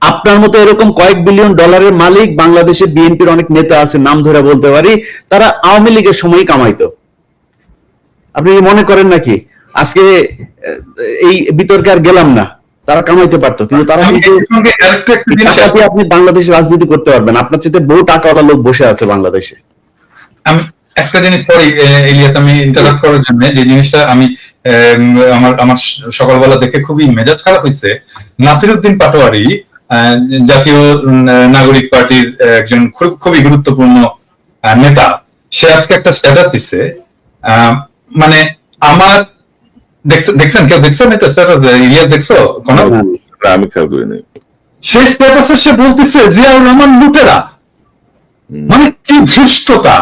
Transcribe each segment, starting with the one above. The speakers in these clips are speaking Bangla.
আপনার মতো এরকম কয়েক বিলিয়ন ডলারের মালিক বাংলাদেশে বিএনপির অনেক নেতা আছে, নাম ধরে বলতে পারি, তারা আওয়ামী লীগের সময় কামাইতো। আপনি কি মনে করেন নাকি আজকে এই বিতর্কে আর গেলাম না, তারা কামাইতে পারতো, কিন্তু তারা কিন্তু আপনি বাংলাদেশে রাজনীতি করতে পারবেন, আপনার চেয়ে বহু টাকাওয়ালা লোক বসে আছে বাংলাদেশে। আমি একটা জিনিস, সরি ইলিয়াস, আমি ইন্টারাপ্ট করার জন্য, যে জিনিসটা আমি আমার সকালবেলা দেখে খুবই মেজাজ খারাপ হয়েছে। নাসিরউদ্দিন পাটোয়ারি জাতীয় নাগরিক পার্টির একজন খুবই গুরুত্বপূর্ণ নেতা, সে আজকে একটা স্ট্যাটাস দিচ্ছে, মানে আমার দেখছেন কেউ দেখছেন এটা স্ট্যাটাস? ইলিয়াস দেখছো? কোন আমি খেয়াল করিনি। সেই স্ট্যাটাসে সে বলতেছে জিয়াউর রহমান লুটেরা। মানে কি ধৃষ্টতা!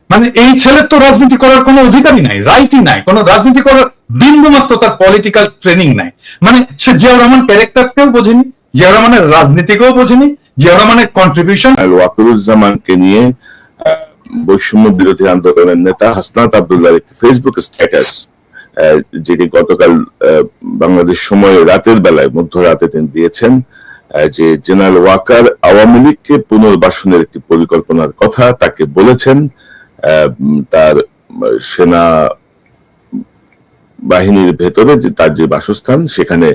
মানে এই ছেলের তো রাজনীতি করার কোনো অধিকারই নাই, রাইটই নাই, কোনো রাজনীতি করার বিন্দু মাত্র তার পলিটিক্যাল ট্রেনিং নাই। মানে সে জিয়াউর রহমান ক্যারেক্টারকেও বোঝেনি, জিয়াউর রহমানের রাজনীতিকেও বোঝেনি, জিয়াউর রহমানের কন্ট্রিবিউশন। ওয়াকিরুজ্জামানকে নিয়ে বৈষম্য বিরোধী আন্দোলনের নেতা হাসনাত আব্দুল্লাহ একটি ফেসবুক স্ট্যাটাস, যেটি গতকাল বাংলাদেশ সময় রাতের বেলায় মধ্যরাতে তিনি দিয়েছেন, যে জেনারেল ওয়াকার আওয়ামী লীগকে পুনর্বাসনের একটি পরিকল্পনার কথা তাকে বলেছেন। তার সেনা বাহিনীর ভেতরে যে তার যে বাসস্থান, সেখানে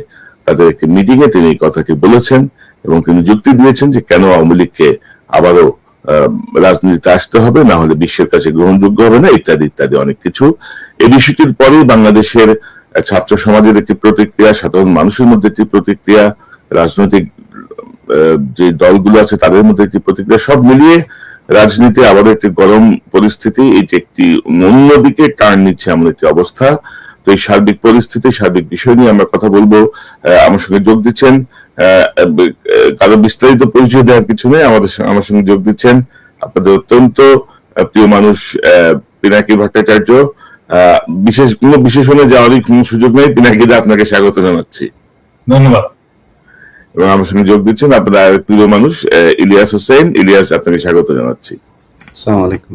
তাদের একটি মিটিং এ তিনি এই কথাটি বলেছেন, এবং তিনি যুক্তি দিয়েছেন যে কেন আওয়ামী লীগকে আবারও রাজনীতিতে আসতে হবে, না হলে বিশ্বের কাছে গ্রহণযোগ্য হবে না, ইত্যাদি ইত্যাদি অনেক কিছু। এই বিষয়টির পরে বাংলাদেশের ছাত্র সমাজের একটি প্রতিক্রিয়া, সাধারণ মানুষের মধ্যে একটি প্রতিক্রিয়া, রাজনৈতিক যে দলগুলো আছে তাদের মধ্যে একটি প্রতিক্রিয়া, সব মিলিয়ে রাজনীতি আবারও একটি গরম পরিস্থিতি, এই যে একটি অন্যদিকে টার্ন নিচ্ছে এমন একটি অবস্থা। তো এই সার্বিক পরিস্থিতি, সার্বিক বিষয় নিয়ে আমরা কথা বলবো। আমার সঙ্গে যোগ দিচ্ছেন, কারো বিস্তারিত পরিচয় দেওয়ার কিছু নেই, আমার সঙ্গে যোগ দিচ্ছেন আপনাদের অত্যন্ত প্রিয় মানুষ পিনাকি ভট্টাচার্য। কোনো বিশেষণে যাওয়ারই কোনো সুযোগ নেই, পিনাকিদা আপনাকে স্বাগত জানাচ্ছি। ধন্যবাদ। এবং আমার সঙ্গে যোগ দিচ্ছেন আপনার প্রিয় মানুষ ইলিয়াস হোসেন। ইলিয়াস, আপনাকে স্বাগত জানাচ্ছি। আসসালামু আলাইকুম।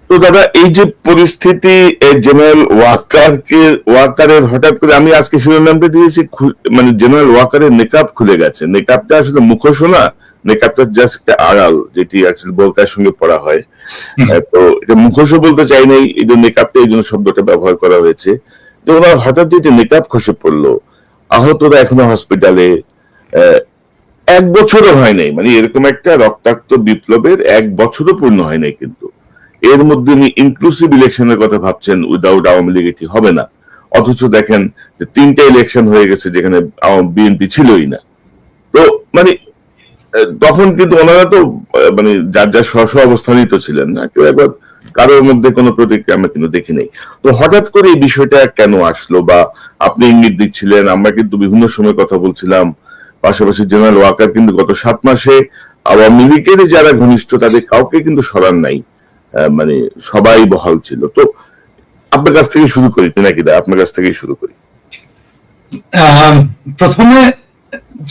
তো দাদা, এই যে পরিস্থিতি, জেনারেল ওয়াকারের হঠাৎ করে, আমি আজকে শিরোনামটা দিয়েছি, মানে জেনারেল ওয়াকারের নেকাব খুলে গেছে। নেকাবটা আসলে মুখোশ না, নেকাবটা জাস্ট একটা আড়াল, যেটি আসলে বোরকার সঙ্গে পড়া হয়। তো এটা মুখোশও বলতে চাই নাই, এই জন্য নেকাবটা, এই জন্য শব্দটা ব্যবহার করা হয়েছে। যে ওনার হঠাৎ যে নেকাব খসে পড়লো, আহতরা এখনো হসপিটালে, 1 বছরও হয় নাই, মানে এরকম একটা রক্তাক্ত বিপ্লবের 1 বছরও পূর্ণ হয় নাই, কিন্তু এর মধ্যে উনি ইনক্লুসিভ ইলেকশনের কথা ভাবছেন, উইদাউট আওয়ামী লীগ এটি হবে না। অথচ দেখেন যে 3টা ইলেকশন হয়ে গেছে যেখানে বিএনপি ছিলই না। তো মানে তখন কিন্তু ওনারা তো মানে যার যার স্ব অবস্থানই তো ছিলেন না, কেউ একবার কারোর মধ্যে কোনো প্রতিক্রিয়া আমরা কিন্তু দেখি নাই। তো হঠাৎ করে এই বিষয়টা কেন আসলো, বা আপনি ইঙ্গিত দিচ্ছিলেন, আমরা কিন্তু বিভিন্ন সময় কথা বলছিলাম। পাশাপাশি জেনারেল ওয়াকার কিন্তু গত 7 মাসে আওয়ামী লীগের যারা ঘনিষ্ঠ তাদের কাউকে কিন্তু সরান নাই, মানে সবাই বহাল ছিল। তো আপনার কাছ থেকে শুরু করি, পিনাকিদা, আপনার কাছ থেকেই শুরু করি। প্রথমে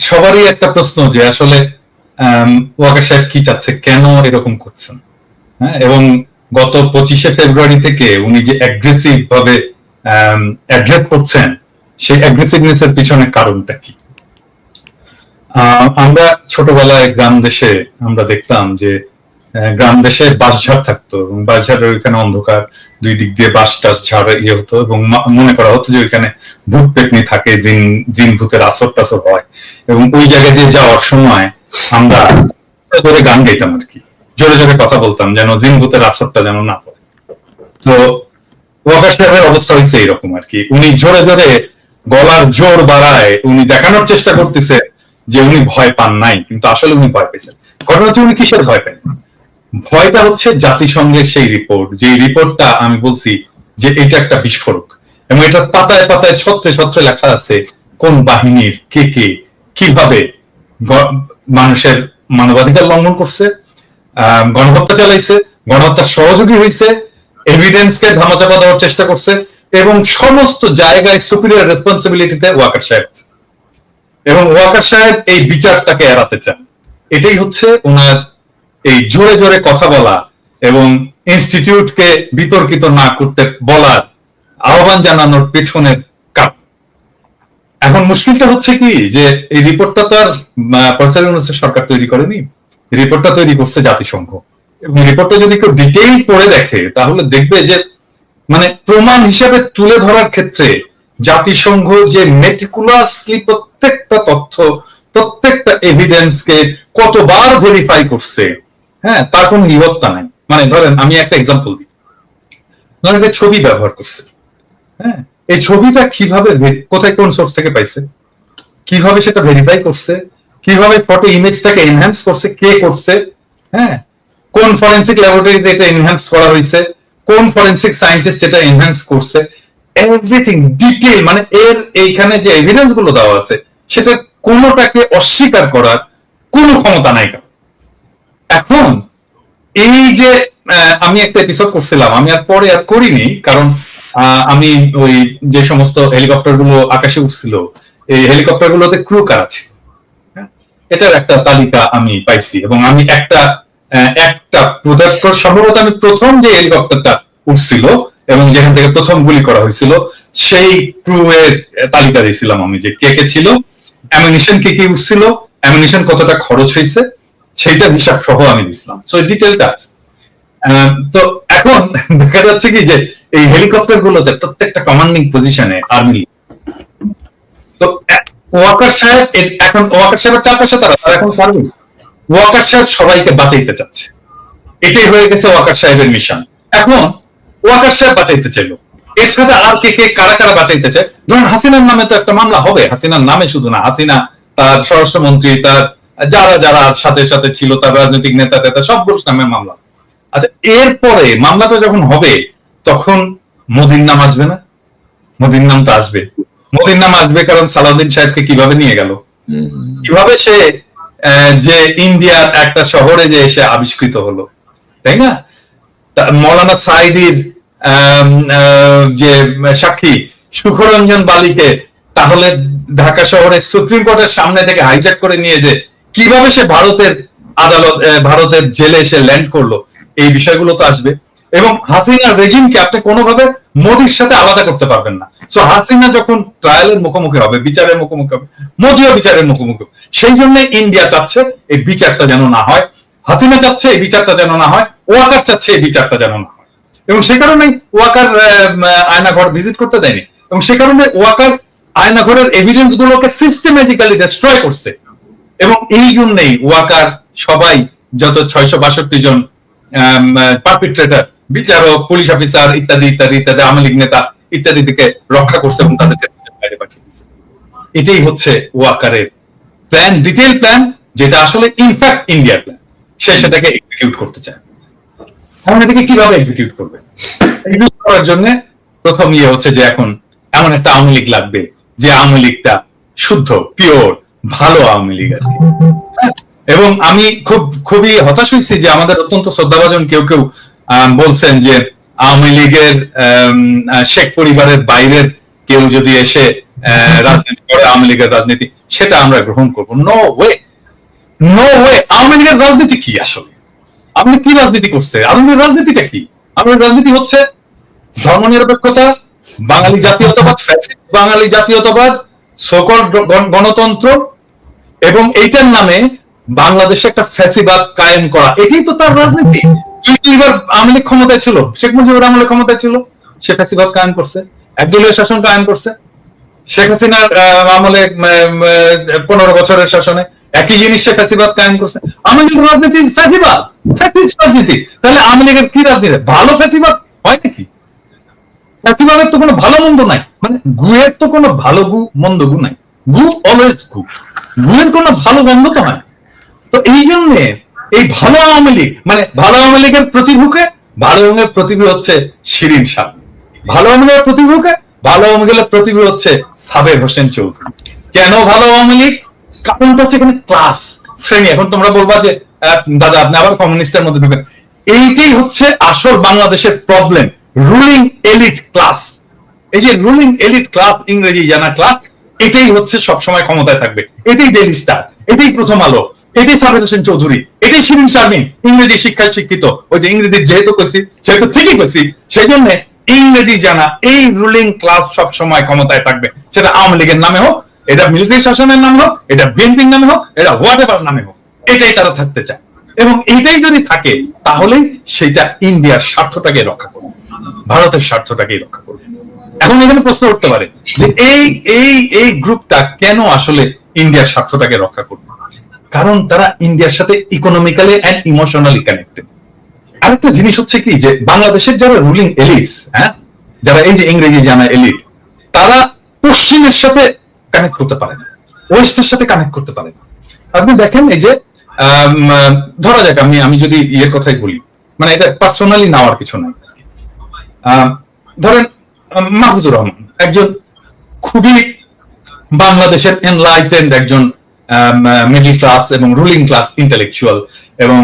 সবারই একটা প্রশ্ন যে আসলে ওয়াকার সাহেব কি চাচ্ছে, কেন এরকম করছেন, এবং গত 25শে ফেব্রুয়ারি থেকে উনি যে অ্যাগ্রেসিভ ভাবে অ্যাড্রেস করছেন, সেই অ্যাগ্রেসিভনেস এর পিছনে কারণটা কি? আমরা ছোটবেলায় গ্রাম দেশে আমরা দেখতাম যে গ্রাম দেশে বাঁশঝাড় থাকতো, এবং বাঁশঝাড়ের ওইখানে অন্ধকার, দুই দিক দিয়ে বাঁশ টাস ঝাড় ইয়ে হতো, এবং মনে করা হতো যে ওইখানে ভূত পেতনি থাকে, জিন ভূতের আসর টাসর হয়, এবং ওই জায়গা দিয়ে যাওয়ার সময় আমরা জোরে গান গাইতাম আর কি, জোরে জোরে কথা বলতাম যেন জিন ভূতের আসরটা যেন না পড়ে। তো ওয়াকার সাহেবের অবস্থা হয়েছে এইরকম আর কি, উনি জোরে জোরে গলার জোর বাড়ায় উনি দেখানোর চেষ্টা করতেছে যে উনি ভয় পান নাই, কিন্তু আসলে উনি ভয় পেয়েছেন। ঘটনা হচ্ছে উনি কিসের ভয় পেন? ভয়টা হচ্ছে জাতিসংঘের সেই রিপোর্ট, যে রিপোর্টটা আমি বলছি যে এটা একটা বিস্ফোরক, এবং এটা পাতায় পাতায় ছত্রে ছত্রে লেখা আছে কোন বাহিনীর কে কে কিভাবে মানুষের মানবাধিকার লঙ্ঘন করছে, গণহত্যা চালাইছে, গণহত্যার সহযোগী হয়েছে, এভিডেন্সকে ধামাচাপা দেওয়ার চেষ্টা করছে, এবং সমস্ত জায়গায় সুপিরিয়র রেসপন্সিবিলিটিতে ওয়াকার সাহেব, এবং ওয়াকার সাহেব এই বিচারটাকে এড়াতে চান। এটাই হচ্ছে ওনার এই জোরে জোরে কথা বলা এবং ইনস্টিটিউটকে বিতর্কিত না করতে বলার আহ্বান জানানোর পেছনের কারণ। এখন মুশকিলটা হচ্ছে কি যে এই রিপোর্টটা তো আর প্রফেসর ইউনূসের সরকার তৈরি করেনি, রিপোর্টটা তৈরি করছে জাতিসংঘ। এবং রিপোর্টটা যদি কেউ ডিটেইল পড়ে দেখে তাহলে দেখবে যে মানে প্রমাণ হিসেবে তুলে ধরার ক্ষেত্রে জাতিসংঘ যে মেটিকুলাসলি প্রত্যেকটা তথ্য, প্রত্যেকটা এভিডেন্সকে কতবার ভেরিফাই করছে, হ্যাঁ, তার কোনো ইহত্যা নাই। মানে ধরেন আমি একটা এক্সাম্পল দিই, ধরেন একটা ছবি ব্যবহার করছে, হ্যাঁ, এই ছবিটা কিভাবে কোথায় কোন সোর্স থেকে পাইছে, কিভাবে সেটা ভেরিফাই করছে, কিভাবে ফটো ইমেজটাকে এনহ্যান্স করছে, কে করছে, হ্যাঁ, কোন ফরেনসিক ল্যাবরেটরিতে এটা এনহ্যান্স করা হয়েছে, কোন ফরেনসিক সায়েন্টিস্ট এটা এনহ্যান্স করছে, এভরিথিং ডিটেইল। মানে এর এইখানে যে এভিডেন্স গুলো দেওয়া আছে সেটা কোনোটাকে অস্বীকার করার কোনো ক্ষমতা নাই। এখন এই যে আমি একটা এপিসোড করছিলাম, আমি আর পরে আর করিনি, কারণ আমি ওই যে সমস্ত হেলিকপ্টার গুলো আকাশে উঠছিল, এই হেলিকপ্টার গুলোতে ক্রু কার আছে এটার একটা তালিকা আমি পাইছি, এবং আমি একটা সম্ভবত আমি প্রথম যে হেলিকপ্টারটা উঠছিল এবং যেখান থেকে প্রথম গুলি করা হয়েছিল সেই ক্রু এর তালিকা দিয়েছিলাম আমি, যে কে কে ছিল, অ্যামিনিশন কে কি উঠছিল, অ্যামিনিশন কতটা খরচ হয়েছে, সেইটার হিসাব সহ আমি দিছিলাম। সো ডিটেলটা আছে। তো এখন দেখা যাচ্ছে কি যে এই হেলিকপ্টার গুলোতে প্রত্যেকটা কমান্ডিং পজিশনে আর্মি। তো ওয়াকার সাহেব, এখন ওয়াকার সাহেবের চারপাশে তারা এখন সার্ভিং, ওয়াকার সাহেব সবাইকে বাঁচাইতে চাচ্ছে, এটাই হয়ে গেছে ওয়াকার সাহেবের মিশন। এখন ওয়াকার সাহেব বাঁচাইতে চাইলো, এর সাথে আর কে কে কারা কারা বাঁচাইতে চায়। ধরুন হাসিনার নামে তো একটা মামলা হবে, হাসিনার নামে শুধু না, হাসিনা, তার স্বরাষ্ট্রমন্ত্রী, তার যারা যারা সাথে সাথে ছিল, তার রাজনৈতিক নেতা টেতা সবগুলোর নামে মামলা। আচ্ছা, এরপরে মামলাটা যখন হবে তখন মোদির নাম আসবে না? মোদির নাম তো আসবে, মোদির নাম আসবে, কারণ সালাউদ্দিন সাহেবকে কিভাবে নিয়ে গেল, কিভাবে সে যে ইন্ডিয়ার একটা শহরে যে এসে আবিষ্কৃত হলো, তাই না? মৌলানা সাইদির যে সাক্ষী সুখরঞ্জন বালিকে তাহলে ঢাকা শহরে সুপ্রিম কোর্টের সামনে থেকে হাইজ্যাক করে নিয়ে যে কিভাবে সে ভারতের আদালত, ভারতের জেলে এসে ল্যান্ড করলো, এই বিষয়গুলো তো আসবে। এবং হাসিনার রেজিমকে আপনি কোনোভাবে মোদির সাথে আলাদা করতে পারবেন না। সো হাসিনা যখন ট্রায়ালের মুখোমুখি হবে, বিচারের মুখোমুখি হবে, মোদিও বিচারের মুখোমুখি, সেই জন্য ইন্ডিয়া চাচ্ছে এই বিচারটা যেন না হয়, হাসিনা চাচ্ছে এই বিচারটা যেন না হয়, ওয়াকার চাচ্ছে এই বিচারটা যেন না হয়। এবং সে কারণে ওয়াকার আয়নাঘর ভিজিট করতে দেয়নি, এবং সে কারণে ওয়াকার আয়নাঘরের এভিডেন্স গুলোকে সিস্টেমেটিক্যালি ডিস্ট্রয় করছে। এবং এই জন্যই ওয়াকার সবাই, যত 662 জন পারপিট্রেটর, বিচারক, পুলিশ অফিসার ইত্যাদি ইত্যাদি ইত্যাদি, আওয়ামী লীগ নেতা ইত্যাদি থেকে রক্ষা করছে এবং তাদেরকে বাইরে পাঠিয়ে দিচ্ছে। এটাই হচ্ছে ওয়াকারের প্ল্যান, ডিটেইল প্ল্যান, যেটা আসলে ইনফ্যাক্ট ইন্ডিয়ার প্ল্যান। সে সেটাকে এক্সিকিউট করতে চায়। এখন এটাকে কিভাবে এক্সিকিউট করবে? এক্সিকিউট করার জন্য প্রথম হচ্ছে যে এখন এমন একটা আওয়ামী লীগ লাগবে যে আওয়ামী লীগটা শুদ্ধ, পিওর, ভালো আওয়ামী লীগ আর কি। এবং আমি খুবই হতাশ হয়েছি যে আমাদের অত্যন্ত শ্রদ্ধাভাজন কেউ কেউ বলছেন যে আওয়ামী লীগের শেখ পরিবারের বাইরের কেউ যদি এসে রাজনীতি করে, আওয়ামী লীগের রাজনীতি, সেটা আমরা গ্রহণ করবো। No way, no way. Awami লীগের রাজনীতি কি আসলে? আপনি কি রাজনীতি করছে? আওয়ামী লীগের রাজনীতিটা কি? আমাদের রাজনীতি হচ্ছে ধর্মনিরপেক্ষতা, বাঙালি জাতীয়তাবাদ, ফ্যাসিস্ট বাঙালি জাতীয়তাবাদ, সকল গণতন্ত্র, এবং এইটার নামে বাংলাদেশে একটা ফ্যাসিবাদ কায়েম করা, এটাই তো তার রাজনীতি। এবার আওয়ামী লীগ ক্ষমতায় ছিল, শেখ মুজিবুর রহমান ক্ষমতায় ছিল, সে ফ্যাসিবাদ কায়েম করছে, একদলীয় শাসন কায়েম করছে। শেখ হাসিনার আমলে 15 বছরের শাসনে একই জিনিস, সে ফ্যাসিবাদ কায়েম করছে। আওয়ামী লীগের রাজনীতি ফ্যাসিবাদ, ফ্যাসিস্ট রাজনীতি। তাহলে আওয়ামী লীগের কি রাজনীতি? ভালো ফ্যাসিবাদ হয় নাকি? ফ্যাসিবাদের তো কোনো ভালো মন্দ নাই, মানে গুয়ের তো কোনো ভালো গু মন্দ গু নাই, গু অলওয়েজ গু, গুয়ের কোনো ভালো গন্ধ তো হয়। তো এই জন্য এই ভালো আওয়ামী লীগ, মানে ভালো আওয়ামী লীগের প্রতিভূকে, ভালো আওয়ামী লীগের প্রতিভূ হচ্ছে শিরিন শাহ, ভালো আওয়ামী লীগের প্রতিভূকে, ভালো আওয়ামী লীগের প্রতিভূ হচ্ছে সাবের হোসেন চৌধুরী। কেন ভালো আওয়ামী লীগ? কারণটা হচ্ছে এখানে ক্লাস, শ্রেণী। এখন তোমরা বলবা যে দাদা আপনি আবার কমিউনিস্টের মধ্যে ঢুকেন। এইটাই হচ্ছে আসল বাংলাদেশের প্রবলেম, রুলিং এলিট ক্লাস। এই যে রুলিং এলিট ক্লাস, ইংরেজি জানা ক্লাস, এটাই হচ্ছে সবসময় ক্ষমতায় থাকবে। এটাই ডেইলি স্টার, এটাই প্রথম আলো, এটাই সাবের হোসেন চৌধুরী, এটাই শিরিন শারমিন, ইংরেজি শিক্ষায় শিক্ষিত। ওই যে ইংরেজি যেহেতু কইছি, সেহেতু ঠিকই কইছি, সেই জন্য ইংরেজি জানা এই রুলিং ক্লাস সব সময় ক্ষমতায় থাকবে, সেটা আওয়ামী লীগের নামে হোক এটা মিলিটারি শাসনের নাম হোক, এটা বিএনপির নামে হোক, এটা হোয়াট এভার নামে হোক, এটাই তারা থাকতে চায়। এবং এইটাই যদি থাকে তাহলেই সেটা ইন্ডিয়ার স্বার্থটাকে রক্ষা করবে, ভারতের স্বার্থটাকেই রক্ষা করবে। এখন এখানে প্রশ্ন উঠতে পারে যে এই গ্রুপটা কেন আসলে ইন্ডিয়ার স্বার্থটাকে রক্ষা করবে? কারণ তারা ইন্ডিয়ার সাথে ইকোনমিক্যালি এন্ড ইমোশনালি কানেক্টেড। আরেকটা জিনিস হচ্ছে কি, যে বাংলাদেশের যারা রুলিং এলিটস, হ্যাঁ, যারা এই যে ইংরেজি জানা এলিট, তারা পশ্চিমের সাথে কানেক্ট করতে পারে না, ওয়েস্টের সাথে কানেক্ট করতে পারে না। আপনি দেখেন এই যে ধরা যাক আমি যদি ইয়ের কথাই বলি, মানে এটা পার্সোনালি নেওয়ার কিছু নাই, ধরেন মাহফুজুর রহমান একজন খুবই বাংলাদেশের এনলাইটেন্ড একজন মিডল ক্লাস এবং রুলিং ক্লাস ইন্টেলেকচুয়াল, এবং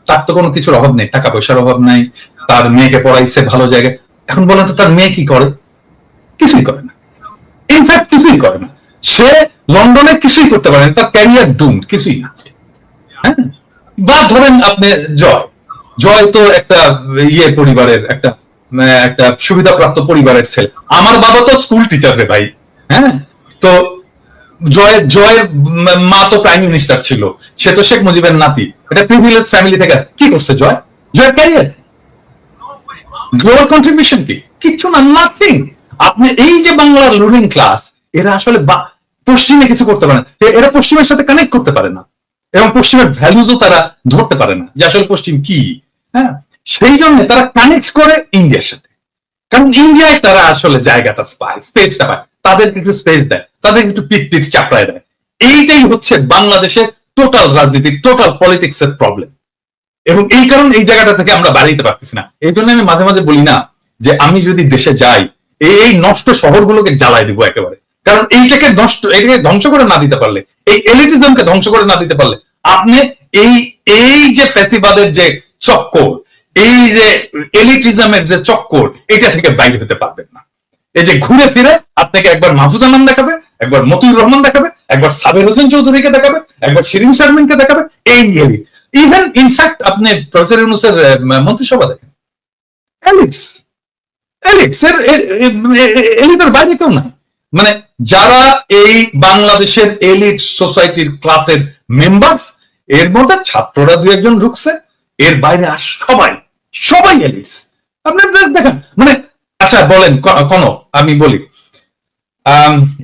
তার তো কোনো কিছুর অভাব নেই, টাকা পয়সার অভাব নাই, তার মেয়েকে পড়াইছে ভালো জায়গায়। এখন বলেন তো তার মেয়ে কি করে? কিছুই করে না, ইনফ্যাক্ট কিছুই করে না। সে লন্ডনে কিছুই করতে পারে না, তার ক্যারিয়ার ডুম, কিছুই না। হ্যাঁ, বা ধরেন আপনি জয় তো একটা ইয়ে পরিবারের একটা সুবিধাপ্রাপ্ত পরিবারের ছেলে। আমার বাবা তো স্কুল টিচার রে ভাই। হ্যাঁ, তো জয়ের মা তো প্রাইম মিনিস্টার ছিল, সে তো শেখ মুজিবের নাতি, এটা প্রিভিলেজ ফ্যামিলি থেকে। কি করছে জয়ের ক্যারিয়ার, গ্লোবাল কন্ট্রিবিউশন কি? কিচ্ছু না, নাথিং। আপনি এই যে বাংলার রুলিং ক্লাস, এরা আসলে পশ্চিমে কিছু করতে পারে না, এরা পশ্চিমের সাথে কানেক্ট করতে পারে না, এবং পশ্চিমের ভ্যালুজও তারা ধরতে পারে না যে আসলে পশ্চিম কি। হ্যাঁ, সেই জন্য তারা কানেক্ট করে ইন্ডিয়ার সাথে, কারণ ইন্ডিয়ায় তারা আসলে জায়গাটা পায়, স্পেসটা পায়, তাদেরকে একটু স্পেস দেয়, তাদেরকে একটু পিট চাপড়ায় দেয়। এইটাই হচ্ছে বাংলাদেশের টোটাল রাজনীতি, টোটাল পলিটিক্স এর প্রবলেম। এবং এই কারণে এই জায়গাটা থেকে আমরা বাড়াইতে পারতেছি না। এই জন্য আমি মাঝে মাঝে বলি না যে আমি যদি দেশে যাই, এই নষ্ট শহরগুলোকে জ্বালাই দিব একেবারে। কারণ এটাকে ধ্বংস করে না দিতে পারলে, এই এলিটিজমকে ধ্বংস করে না দিতে পারলে, আপনি এই যে ফ্যাসিবাদের যে চক্কর, এই যে এলিটিজমের যে চক্কর, এটা থেকে বাইরে হতে পারবেন না। এই যে ঘুরে ফিরে আপনাকে একবার মাহফুজা নাম দেখাবে, একবার মতিউর রহমান দেখাবে, একবার সাবের হোসেন চৌধুরীকে দেখাবে, একবার শিরিন শারমিনকে দেখাবে, এই এলিট। ইভেন ইনফ্যাক্ট আপনি প্রফেসর ইউনূসের মন্ত্রিসভা দেখেন, এলিটের বাইরে কেউ নাই। মানে যারা এই বাংলাদেশের এলিট সোসাইটির ক্লাসের মেম্বার্স, এর মধ্যে ছাত্ররা দু একজন ঢুকছে, এর বাইরে আর সবাই এলিটস। আপনি দেখেন, মানে আচ্ছা বলেন কোন, আমি বলি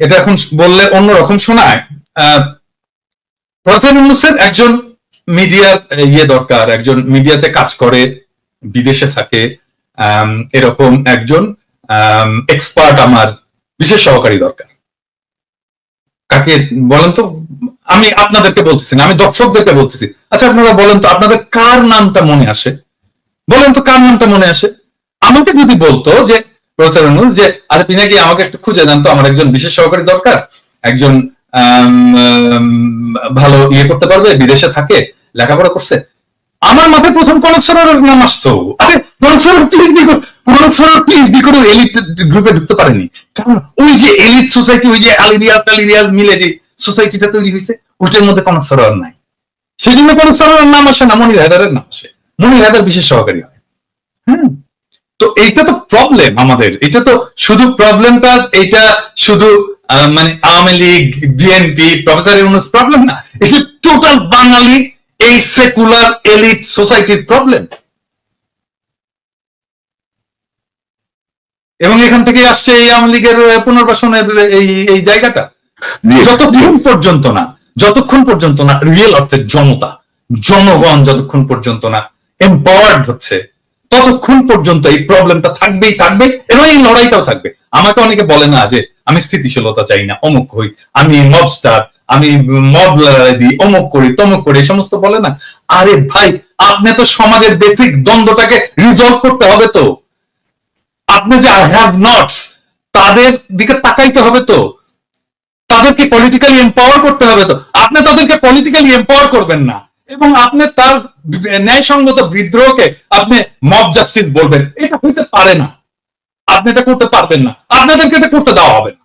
এটা এখন বললে অন্যরকম শোনায়। প্রফেসর ইউনূসের একজন মিডিয়ার ইয়ে দরকার, একজন মিডিয়াতে কাজ করে, বিদেশে থাকে, এরকম একজন এক্সপার্ট আমার বিশেষ সহকারী দরকার। কাকে বলেন তো? আমি আপনাদেরকে বলতেছি না, আমি দর্শকদেরকে বলতেছি। আচ্ছা আপনারা বলেন তো, আপনাদের কার নামটা মনে আসে? বলেন তো কার নামটা মনে আসে? আমাকে যদি বলতো যে প্রফেসর ইউনূস, যে আচ্ছা পিনাকি আমাকে একটু খুঁজে দেন তো, আমার একজন বিশেষ সহকারী দরকার, একজন ভালো ইয়ে করতে পারবে, বিদেশে থাকে, লেখাপড়া করছে, আমার মাথায় প্রথম কনক সরোয়ারের নাম আসতো। আরে কনক সরোয়ার পিএইচডি করে এলিট গ্রুপে ঢুকতে পারেনি, কারণ ওই যে এলিট সোসাইটি, ওই যে আলিরিয়াজ মিলে যে সোসাইটিটা তৈরি হয়েছে, ওইটার মধ্যে কনক সরোয়ার নাই। সেই জন্য কনক সরোয়ারের নাম আসে না, মনির হায়দারের নাম আসে, মনির হায়দার বিশেষ সহকারী হয়। হ্যাঁ, তো এইটা তো প্রবলেম আমাদের, এটা তো শুধু প্রবলেমটা, এটা শুধু মানে Awami League, BNP, professor Yunus problem না, এটা টোটাল বাঙালি এই সেকুলার এলিট সোসাইটির প্রবলেম। এবং এখান থেকে আসছে এই আওয়ামী লীগের পুনর্বাসনের এই জায়গাটা। যতক্ষণ পর্যন্ত না রিয়েল অর্থে জনগণ যতক্ষণ পর্যন্ত না এম্পাওয়ার্ড হচ্ছে, ততক্ষণ পর্যন্ত এই প্রবলেমটা থাকবেই এবং এই লড়াইটাও থাকবে। আমাকে অনেকে বলে না যে আমি স্থিতিশীলতা চাই না, অমুক হই, আমি মব স্টার, আমি মব লড়াই দিই, অমুক করি তমুক করি, এই সমস্ত বলে না। আরে ভাই, আপনি তো সমাজের বেসিক দ্বন্দ্বটাকে রিজলভ করতে হবে। তো আপনি যে হ্যাভ নটস, তাদের দিকে তাকাইতে হবে, তো তাদেরকে পলিটিক্যালি এম্পাওয়ার করতে হবে। তো আপনি তাদেরকে পলিটিক্যালি এম্পাওয়ার করবেন না, এবং আপনি তার ন্যায়সঙ্গত বিদ্রোহকে আপনি মব জাস্টিস বলবেন, এটা হইতে পারে না। আপনি এটা করতে পারবেন না, আপনাদেরকে এটা করতে দেওয়া হবে না,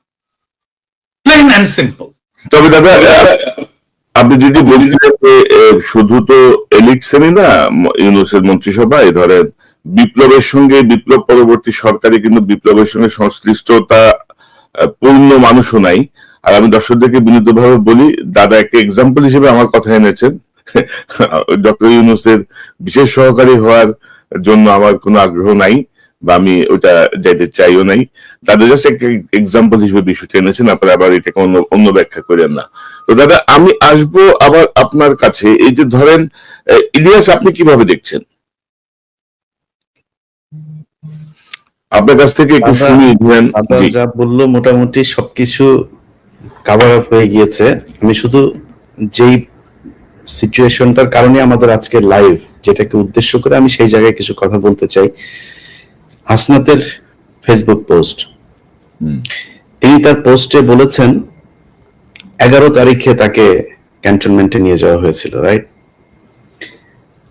প্লেন এন্ড সিম্পল। তবে দাদা, আপনি যদি বলছেন যে শুধু তো এলিট শ্রেণী না ইউনূসের মন্ত্রিসভায়, ধরেন বিপ্লবের সঙ্গে, বিপ্লব পরবর্তী সরকারে কিন্তু বিপ্লবের সঙ্গে সংশ্লিষ্টতা পূর্ণ মানুষও নাই। আর আমি দর্শকদেরকে বিনীতভাবে বলি, দাদা একটা এক্সাম্পল হিসেবে আমার কথা এনেছেন। ডক্টর ইউনূসের বিশেষ সহকারী হওয়ার জন্য আমার কোনো আগ্রহ নাই, বা আমি ওটা যাইতে চাইও নাই। দাদা জাস্ট একটা এক্সাম্পল হিসেবে বিষয়টা এনেছেন, আপনারা আবার এটাকে অন্য ব্যাখ্যা করেন না। তো দাদা আমি আসবো আবার আপনার কাছে। এই যে ধরেন ইলিয়াস, আপনি কিভাবে দেখছেন? আপনার কাছ থেকে একটু শুনি। যা বললো মোটামুটি সবকিছু কভার আপ হয়ে গিয়েছে। আমি শুধু যেই সিচুয়েশনটার কারণে আমাদের আজকে লাইভ, যেটাকে উদ্দেশ্য করে আমি সেই জায়গায় কিছু কথা বলতে চাই। হাসনাতের ফেসবুক পোস্ট, তিনি তার পোস্টে বলেছেন 11 তারিখে তাকে ক্যান্টনমেন্টে নিয়ে যাওয়া হয়েছিল, রাইট?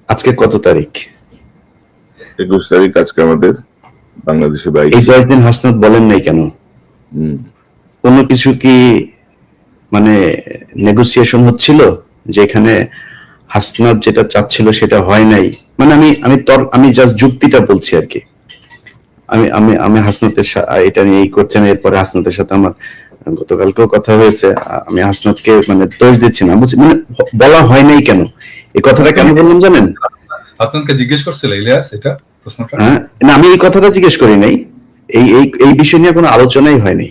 আজকে কত তারিখ? 21 তারিখ আজকে আমাদের বাংলাদেশে। এই 10 দিন হাসনাত বলেন নাই কেন? কোনো কিছু কি মানে নেগোসিয়েশন হচ্ছিল যেখানে হাসনাত যেটা চাচ্ছিল সেটা হয় নাই? মানে আমি জাস্ট যুক্তিটা বলছি আর কি। আমি হাসনাতের এটা নিয়ে এই করছেন, এরপরে হাসনাতের সাথে আমার গতকালকেও কথা হয়েছে। আমি হাসনাতকে মানে দোষ দিচ্ছি না, বুঝছি মানে বলা হয় নাই কেন, এই কথাটা কেন বললাম জানেন? হাসনাতকে জিজ্ঞেস করছিল ইলিয়াস এটা প্রশ্নটা? না, আমি এই কথাটা জিজ্ঞেস করি নাই। এই বিষয় নিয়ে কোনো আলোচনাই হয় নাই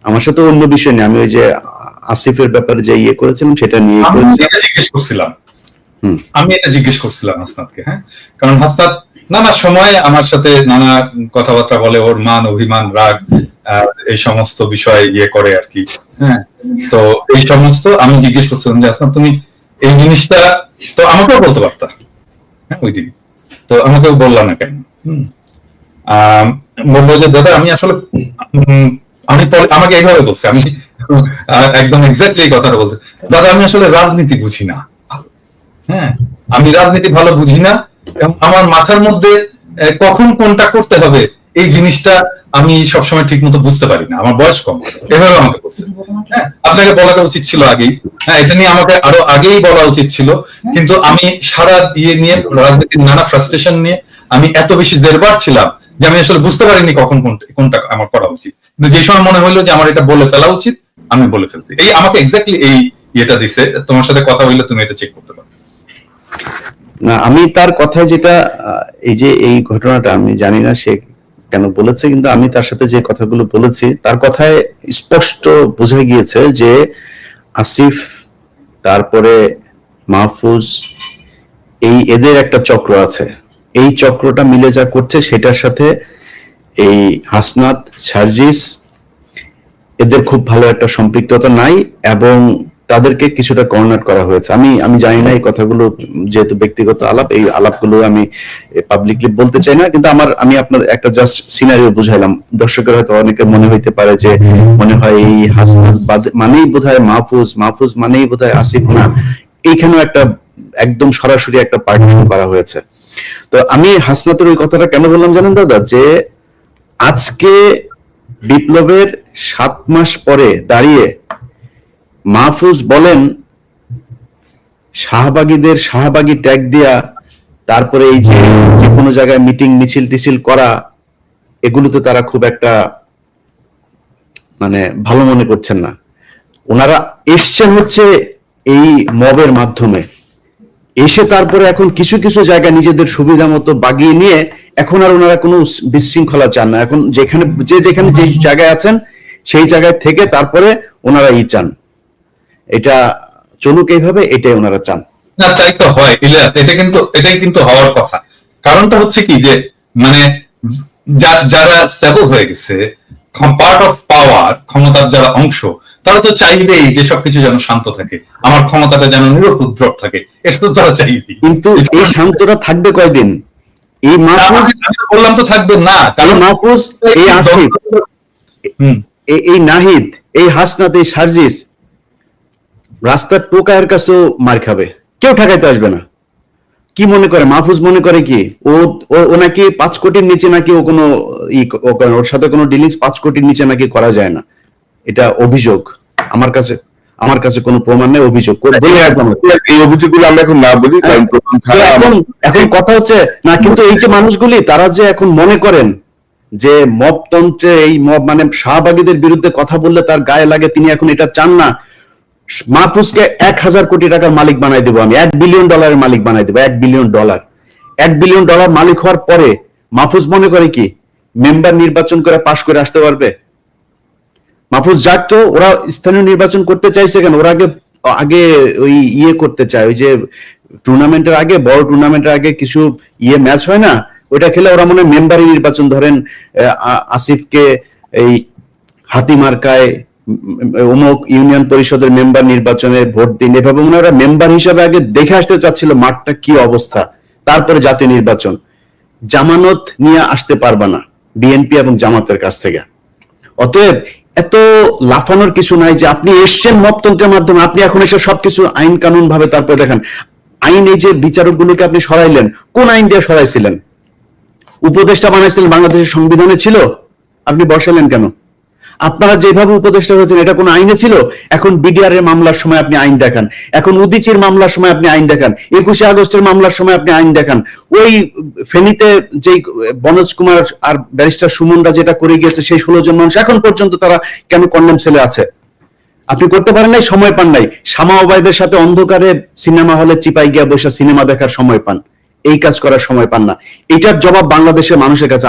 আমার সাথে। অন্য বিষয় নিয়ে আমি ওই যে আসিফের ব্যাপারে যে ইয়ে করেছিলাম সেটা নিয়ে জিজ্ঞেস করছিলাম। আমি এটা জিজ্ঞেস করছিলাম হাসনাতকে, হ্যাঁ, কারণ হাসনাত নানা সময় আমার সাথে নানা কথাবার্তা বলে, ওর মান অভিমান রাগ এই সমস্ত বিষয় ইয়ে করে আর কি, হ্যাঁ। তো এই সমস্ত আমি জিজ্ঞেস করছিলাম যে হাসনাত তুমি এই জিনিসটা তো আমাকেও বলতে পারতা, হ্যাঁ, ওই দিন তো আমাকেও বললাম না কেন? বললো যে দাদা আমি আসলে আমাকে এইভাবে বলছে, আমি একদম এক্স্যাক্টলি এই কথাটা বলতে, দাদা আমি আসলে রাজনীতি বুঝি না, হ্যাঁ, আমি রাজনীতি ভালো বুঝি না, এবং আমার মাথার মধ্যে কখন কোনটা করতে হবে এই জিনিসটা আমি সবসময় ঠিক মতো বুঝতে পারি না, আমার বয়স কম, এভাবে আমাকে বলছে। হ্যাঁ, আপনাকে বলাটা উচিত ছিল আগেই, হ্যাঁ, এটা নিয়ে আমাকে আরো আগেই বলা উচিত ছিল, কিন্তু আমি সারা ইয়ে নিয়ে রাজনীতির নানা ফ্রাস্ট্রেশন নিয়ে আমি এত বেশি জেরবার ছিলাম যে আমি আসলে বুঝতে পারিনি কখন কোনটা আমার করা উচিত, কিন্তু যে সময় মনে হলো যে আমার এটা বলে ফেলা উচিত আমি বলে ফেলছি। এই আমাকে এক্স্যাক্টলি এই ইয়েটা দিছে, তোমার সাথে কথা হইলে তুমি এটা চেক করতে পারো। না, আমি তার কথায় যেটা, এই যে এই ঘটনাটা আমি জানি না সে কেন বলেছে, কিন্তু আমি তার সাথে যে কথাগুলো বলেছি তার কথায় স্পষ্ট বোঝা গিয়েছে যে আসিফ, তারপরে মাহফুজ, এদের একটা চক্র আছে। এই চক্রটা মিলে যা করছে সেটার সাথে এই হাসনাত, সার্জিস এদের খুব ভালো একটা সম্পৃক্ততা নাই, এবং তাদেরকে কিছুটা কর্নার করা হয়েছে। আমি জানি না, এই কথাগুলো যেহেতু ব্যক্তিগত আলাপ, এই আলাপগুলো আমি পাবলিকলি বলতে চাই না, কিন্তু আমি আপনাদের একটা জাস্ট সিনারিও বুঝাইলাম। দর্শকের হয়তো অনেকের মনে হইতে পারে যে মনে হয় এই হাসনাত মানেই বোধহয় মাহফুজ, মাহফুজ মানেই বোধহয় আসিফ। না, এইখানেও একটা একদম সরাসরি একটা পার্টিশন করা হয়েছে। তো আমি হাসনাতের ওই কথাটা কেন বললাম জানেন দাদা, যে আজকে বিপ্লবের 7 মাস পরে দাঁড়িয়ে মাহফুজ বলেন শাহবাগীদের শাহবাগী ট্যাগ দিয়া, তারপরে এই যে কোনো জায়গায় মিটিং মিছিল টিছিল করা, এগুলোতে তারা খুব একটা মানে ভালো মনে করছেন না। ওনারা এসছেন হচ্ছে এই মবের মাধ্যমে, এসে তারপরে এখন কিছু কিছু জায়গা নিজেদের সুবিধা মতো বাগিয়ে নিয়ে এখন আর ওনারা কোনো বিশৃঙ্খলা চান না। এখন যেখানে যে জায়গায় আছেন সেই জায়গায় থেকে তারপরে ওনারা চান এটা চলুক এইভাবে, এটাই ওনারা চান। না, তাই তো হয় ইলিয়াস, এটাই কিন্তু হওয়ার কথা। কারণটা হচ্ছে কি যে মানে যারা স্টেবল হয়ে গেছে, পার্ট অফ পাওয়ার, ক্ষমতার যারা অংশ, তারা তো চাইবেই যে সবকিছু যেন শান্ত থাকে, আমার ক্ষমতাটা যেন নিরুপদ্রব থাকে, এটা তো তারা চাইবেই। কিন্তু এই শান্তটা থাকবে কয়দিন? এই মাহফুজ বললাম তো থাকবে না, কারণ মাহফুজ, এই আসিফ, এই নাহিদ, এই হাসনাত, এই সার্জিস রাস্তার টোকায়ের কাছেও মার খাবে, কেউ ঠেকাইতে আসবে না। কি মনে করে মাহফুজ? মনে করে কি ও নাকি 5 কোটির নিচে নাকি ও কোনো ওর সাথে কোনো ডিলিংস 5 কোটির নিচে নাকি করা যায় না, এটা অভিযোগ। আমার কাছে কোনো প্রমাণ নেই, অভিযোগ এই অভিযোগগুলো আমরা এখন না বলি, কারণ এখন কথা হচ্ছে না। কিন্তু এই যে মানুষগুলি তারা যে এখন মনে করেন যে মবতন্ত্রে এই মব মানে শাহবাগীদের বিরুদ্ধে কথা বললে তার গায়ে লাগে, তিনি এখন এটা চান না। মাহফুজকে 1,000 কোটি টাকার মালিক বানাই দেবো আমি, $1 বিলিয়ন মালিক বানাই দেবো, $1 বিলিয়ন। $1 বিলিয়ন মালিক হওয়ার পরে মাহফুজ মনে করে কি মেম্বার নির্বাচন করে পাশ করে আসতে পারবে? মাহফুজ যাক তো, ওরা স্থানীয় নির্বাচন করতে চাইছে কেন? ওরা আগে আগে ওই ইয়ে করতে চায়, ওই যে টুর্নামেন্টের আগে, বড় টুর্নামেন্টের আগে কিছু ম্যাচ হয় না, ওইটা খেলে ওরা মনে মেম্বারি নির্বাচন, ধরেন আসিফকে এই হাতিমার্কায় অমুক ইউনিয়ন পরিষদের মেম্বার নির্বাচনে ভোট দিন, এভাবে ওনারা মেম্বার হিসাবে আগে দেখে আসতে চাচ্ছিল মাঠটা কি অবস্থা, তারপরে জাতীয় নির্বাচন। জামানত নিয়ে আসতে পারবা না বিএনপি এবং জামাতের কাছ থেকে। অতএব এত লাফানোর কিছু নাই যে আপনি এসছেন মপতন্ত্রের মাধ্যমে, আপনি এখন এসে সবকিছু আইন কানুন ভাবে তারপরে দেখেন। আইন, এই যে বিচারকগুলোকে আপনি সরাইলেন, কোন আইন দিয়ে সরাইছিলেন? উপদেষ্টা বানাইছিলেন বাংলাদেশের সংবিধানে ছিল, আপনি বসালেন কেন? আপনারা যেভাবে উপদেষ্টা হয়েছেন এটা কোন আইনে ছিল? এখন বিডিআর এর মামলার সময় আপনি আইন দেখান, এখন উদিচির মামলার সময় আপনি আইন দেখান, 21শে আগস্টের মামলার সময় আপনি আইন দেখান, ওই ফেনীতে যে বনোজ কুমার আর ব্যারিস্টার সুমনরা যেটা করে গিয়েছে সেই 16 জন মানুষ এখন পর্যন্ত তারা কেন কন্ডেম সেলে আছে? আপনি করতে পারেন নাই, সময় পান নাই। শামা ওবায়দের সাথে অন্ধকারে সিনেমা হলে চিপাই গিয়া বসে সিনেমা দেখার সময় পান, এই কাজ করার সময় পান না। এটার জবাব বাংলাদেশের মানুষের কাছে।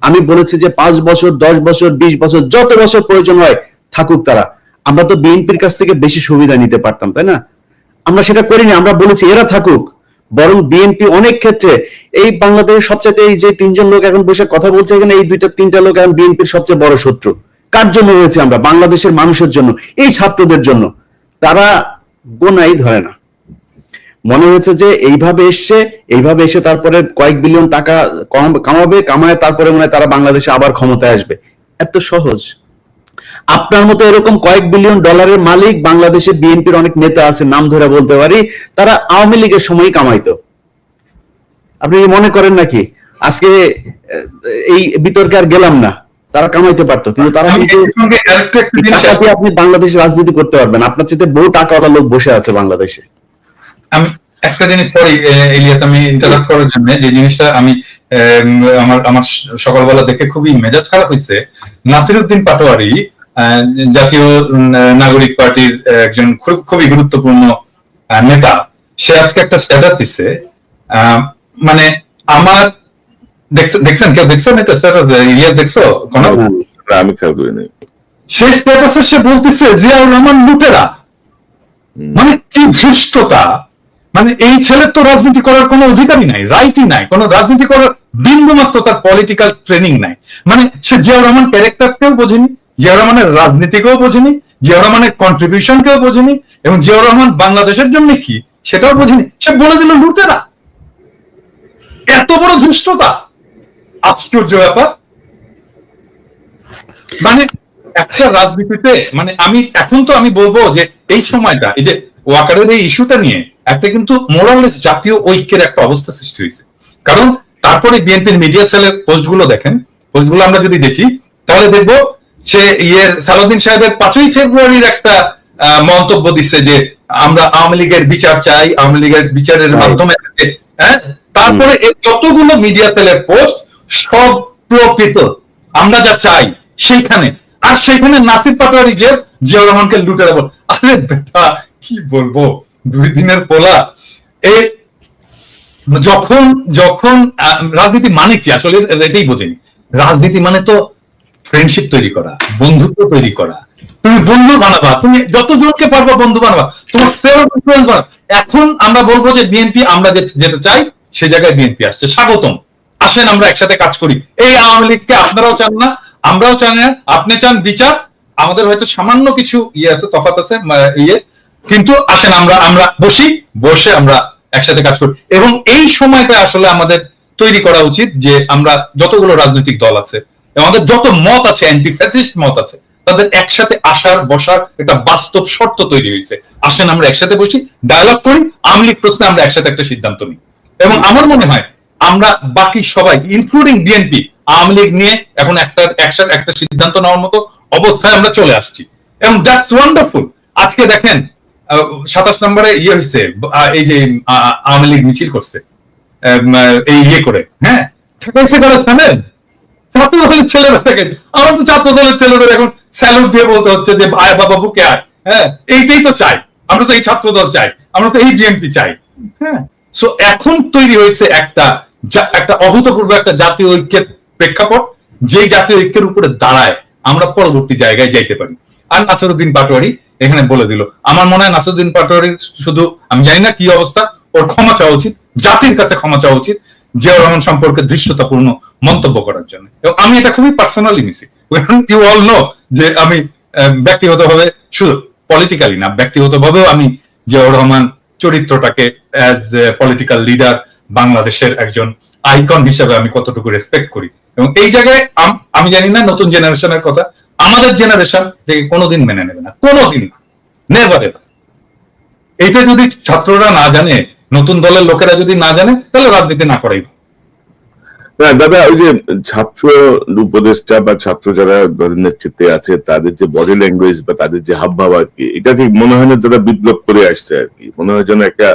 আমি বলেছি যে 5 বছর 10 বছর 20 বছর যত বছর প্রয়োজন হয় থাকুক তারা। আমরা তো বিএনপির কাছ থেকে বেশি সুবিধা নিতে পারতাম, তাই না? আমরা সেটা করিনি, আমরা বলেছি এরা থাকুক। বরং বিএনপি অনেক ক্ষেত্রে এই বাংলাদেশের সবচেয়ে, এই যে 3 জন লোক এখন বসে কথা বলছে এখানে, এই 2-3টা লোক এখন বিএনপির সবচেয়ে বড় শত্রু। কার জন্য হয়েছে? আমরা বাংলাদেশের মানুষের জন্য, এই ছাত্রদের জন্য। তারা গোনাই ধরে না, মনে হয়েছে যে এইভাবে এসে তারপরে কয়েক বিলিয়ন টাকা কামায় তারপরে মনে হয় তারা বাংলাদেশে আবার ক্ষমতায় আসবে। এত সহজ? আপনার মতো এরকম কয়েক বিলিয়ন ডলারের মালিক বাংলাদেশে বিএনপির অনেক নেতা আছে, নাম ধরে বলতে পারি, তারা আওয়ামী লীগের সময় কামাইতো। আপনি মনে করেন নাকি আজকে এই বিতর্কে আর গেলাম না, তারা কামাইতে পারতো, কিন্তু তারা আপনি বাংলাদেশে রাজনীতি করতে পারবেন, আপনার চেয়ে বহু টাকাওয়ালা লোক বসে আছে বাংলাদেশে। আমি একটা জিনিস, সরি ইলিয়াস, আমি ইন্টারাপ্ট করার জন্য, যে জিনিসটা আমি আমার সকালবেলা দেখে খুবই মেজাজ খারাপ হয়েছে। নাসিরউদ্দিন পাটোয়ারি জাতীয় নাগরিক পার্টির একজন খুবই গুরুত্বপূর্ণ নেতা, সে আজকে একটা স্ট্যাটাস দিচ্ছে, মানে আমার দেখছেন, কেউ দেখছেন এটা স্ট্যাটাস? ইলিয়াস দেখছো? কোন? আমি খেয়াল করি নাই। সেই স্ট্যাটাসে সে বলতেছে জিয়াউর রহমান লুটেরা। মানে কি ধৃষ্টতা! মানে এই ছেলের তো রাজনীতি করার কোনো অধিকারই নাই, রাইটই নাই, কোনো রাজনীতি করার বিন্দু মাত্র তার পলিটিক্যাল ট্রেনিং নাই। মানে সে জিয়াউর রহমান ক্যারেক্টারকেও বোঝেনি, জিয়াউর রহমানের রাজনীতিকেও বোঝেনি, জিয়াউর রহমানের কন্ট্রিবিউশনকেও বোঝেনি, এবং জিয়াউর রহমান বাংলাদেশের জন্য কি সেটাও বোঝেনি। সে বলে দিল লুটেরা। এত বড় ধৃষ্টতা! আশ্চর্য ব্যাপার। মানে একটা রাজনীতিতে, মানে আমি বলবো যে এই সময়টা, এই যে ওয়াকারের এই ইস্যুটা নিয়ে একটা কিন্তু মোরালেস জাতীয় ঐক্যের একটা অবস্থা সৃষ্টি হয়েছে। কারণ তারপরে বিএনপির মিডিয়া সেলের পোস্টগুলো দেখেন, পোস্টগুলো আমরা যদি দেখি তাহলে দেখবো সে সালাউদ্দিন সাহেবের 5ই ফেব্রুয়ারির একটা মন্তব্য দিচ্ছে যে আমরা আওয়ামী লীগের বিচার চাই, আওয়ামী লীগের বিচারের মাধ্যমে, হ্যাঁ। তারপরে যতগুলো মিডিয়া সেলের পোস্ট সব প্রকৃত আমরা যা চাই সেইখানে, আর সেইখানে নাসির পাটোয়ারি যে জিয়াউর রহমানকে লুটেরা বল। আরে বেটা, কি বলবো, 2 দিনের পোলা। এই যখন রাজনীতি মানে কি আসলে এটাই বোঝেনি। রাজনীতি মানে তো ফ্রেন্ডশিপ তৈরি করা, বন্ধুত্ব তৈরি করা। তুমি বন্ধু বানাবা, তুমি যতজনকে পারবা বন্ধু বানাবা, তোমার সেলফ ইনফ্লুয়েন্স বানাবা। এখন আমরা বলবো যে বিএনপি, আমরা যেতে চাই সেই জায়গায় বিএনপি আসছে, স্বাগতম, আসেন আমরা একসাথে কাজ করি। এই আওয়ামী লীগকে আপনারাও চান না, আমরাও চান না। আপনি চান বিচার, আমাদের হয়তো সামান্য কিছু আছে, তফাৎ আছে, কিন্তু আসেন আমরা বসে আমরা একসাথে কাজ করি। এবং এই সময়টা আসলে আমাদের তৈরি করা উচিত যে আমরা যতগুলো রাজনৈতিক দল আছে, আমাদের যত মত আছে, অ্যান্টি ফ্যাসিস্ট মত আছে, তাদের একসাথে বসার একটা বাস্তব শর্ত তৈরি হয়েছে। আসেন আমরা একসাথে বসি, ডায়ালগ করি, আওয়ামী লীগ প্রশ্নে আমরা একসাথে একটা সিদ্ধান্ত নিই। এবং আমার মনে হয় আমরা বাকি সবাই ইনক্লুডিং বিএনপি আওয়ামী লীগ নিয়ে এখন একটা সিদ্ধান্ত নেওয়ার মতো অবস্থায় আমরা চলে আসছি, এবং দ্যাটস ওয়ান্ডারফুল। আজকে দেখেন 27 নম্বরে হয়েছে, এই যে আওয়ামী লীগ মিছিল করছে এই করে, হ্যাঁ, ঠেকাইছে কারা জানেন? ছাত্র দলের ছেলেরা থাকে, আমার তো ছাত্র দলের ছেলেদের এখন স্যালুট দিয়ে বলতে হচ্ছে যে ভাই বাবা বুকে আয়। হ্যাঁ, এইটাই তো চাই আমরা, তো এই ছাত্র দল চাই, আমরা তো এই বিএনপি চাই। হ্যাঁ, সো এখন তৈরি হয়েছে একটা অভূতপূর্ব একটা জাতীয় ঐক্যের প্রেক্ষাপট, যে জাতীয় ঐক্যের উপরে দাঁড়ায় আমরা পরবর্তী জায়গায় যাইতে পারি। আর নাসিরউদ্দিন পাটোয়ারি এখানে বলে দিল, আমার মনে হয় নাসিরউদ্দিন পাটোয়ারির শুধু, আমি জানি না কি অবস্থা, ওর ক্ষমা চাওয়া উচিত, জাতির কাছে ক্ষমা চাওয়া উচিত জিয়াউর রহমান সম্পর্কে দৃশ্যতাপূর্ণ মন্তব্য করার জন্য। এবং আমি এটা খুবই পার্সোনালি নিছি, ইউ অল নো যে আমি ব্যক্তিগতভাবে, শুধু পলিটিক্যালি না, ব্যক্তিগতভাবেও আমি জিয়াউর রহমান চরিত্রটাকে অ্যাজ পলিটিক্যাল লিডার, বাংলাদেশের একজন আইকন হিসেবে আমি কতটুকু রেসপেক্ট করি। এবং এই জায়গায় আমি জানি না নতুন জেনারেশনের কথা, আমাদের জেনারেশন থেকে কোনোদিন মেনে নেবে না, কোনোদিন না, নেভার এভার। এটা যদি ছাত্ররা না জানে, নতুন দলের লোকেরা যদি না জানে, তাহলে রাজনীতি না করাই ভালো। হ্যাঁ দাদা, ওই যে ছাত্র উপদেষ্টা বা ছাত্র যারা দলের নেতৃত্বে আছে, তাদের যে বডি ল্যাঙ্গুয়েজ বা তাদের যে হাবভাব আর কি, এটা ঠিক মনে হয় না যারা বিপ্লব করে আসছে আর কি, মনে হয় যেন একটা